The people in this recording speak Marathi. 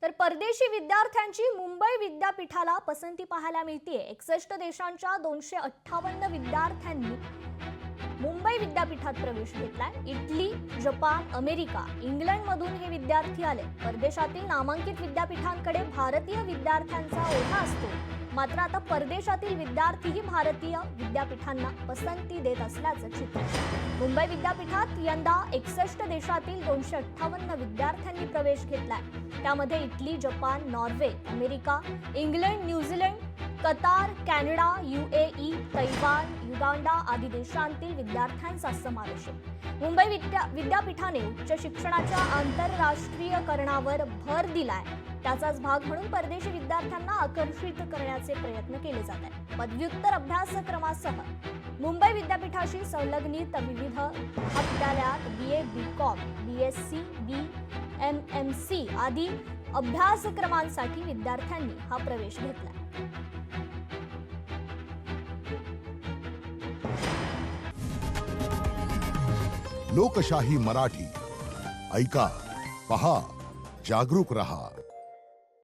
तर परदेशी विद्यार्थ्यांची मुंबई विद्यापीठाला पसंती पाहायला मिळते। 61 देशांच्या 258 विद्यार्थ्यांनी मुंबई विद्यापीठात प्रवेश घेतलाय। इटली, जपान, अमेरिका, इंग्लंड मधून हे विद्यार्थी आले। परदेशातील नामांकित विद्यापीठांकडे भारतीय विद्यार्थ्यांचा ओढा असतो, मात्र आता परदेशातील विद्यार्थीही भारतीय विद्यापीठांना पसंती देत असल्याचं चित्र आहे। मुंबई विद्यापीठात यंदा 61 देशातील 258 विद्यार्थ्यांनी प्रवेश घेतलाय। त्यामध्ये Italy, Japan, Norway, America, England, New Zealand, Qatar, Canada, UAE, Taiwan, Uganda आदी देशांतील विद्यार्थ्यांचा समावेश आहे। मुंबई विद्यापीठाने उच्च शिक्षणाच्या आंतरराष्ट्रीयकरणावर भर दिलाय। त्याचाच भाग म्हणून परदेशी विद्यार्थ्यांना आकर्षित करण्याचे प्रयत्न केले जात आहेत। पदव्युत्तर अभ्यासक्रमासह मुंबई विद्यापीठाशी संलग्नित विविध महाविद्यालयात BA, BCom, BSc, BMMC आदी अभ्यासक्रमांसाठी विद्यार्थ्यांनी हा प्रवेश घेतला। लोकशाही मराठी ऐका, पहा, जागरूक रहा।